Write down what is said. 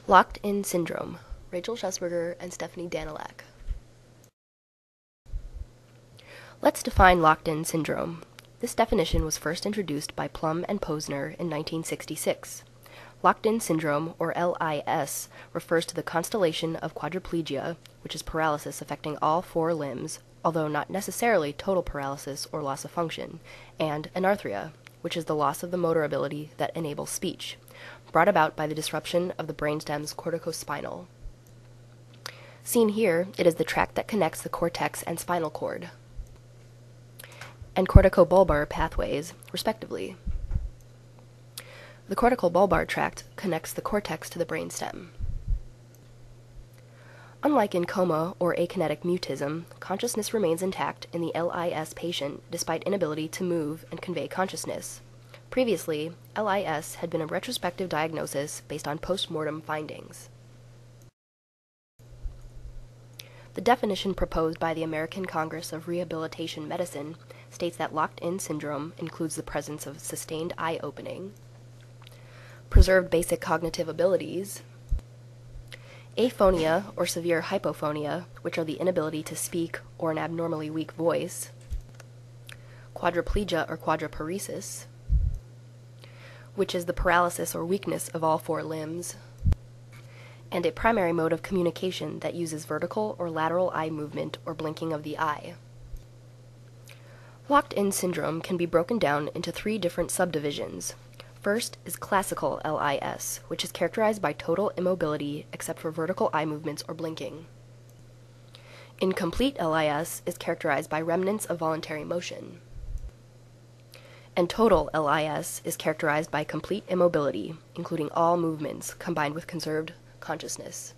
Locked-in syndrome, Rachel Schussberger and Stephanie Danilak. Let's define locked-in syndrome. This definition was first introduced by Plum and Posner in 1966. Locked-in syndrome, or LIS, refers to the constellation of quadriplegia, which is paralysis affecting all four limbs, although not necessarily total paralysis or loss of function, and anarthria, which is the loss of the motor ability that enables speech, brought about by the disruption of the brainstem's corticospinal. Seen here, it is the tract that connects the cortex and spinal cord, and corticobulbar pathways, respectively. The corticobulbar tract connects the cortex to the brainstem. Unlike in coma or akinetic mutism, consciousness remains intact in the LIS patient despite inability to move and convey consciousness. Previously, LIS had been a retrospective diagnosis based on post-mortem findings. The definition proposed by the American Congress of Rehabilitation Medicine states that locked-in syndrome includes the presence of sustained eye opening, preserved basic cognitive abilities, aphonia or severe hypophonia, which are the inability to speak or an abnormally weak voice, quadriplegia or quadriparesis, which is the paralysis or weakness of all four limbs, and a primary mode of communication that uses vertical or lateral eye movement or blinking of the eye. Locked-in syndrome can be broken down into three different subdivisions. First is classical LIS, which is characterized by total immobility except for vertical eye movements or blinking. Incomplete LIS is characterized by remnants of voluntary motion. And total LIS is characterized by complete immobility, including all movements, combined with conserved consciousness.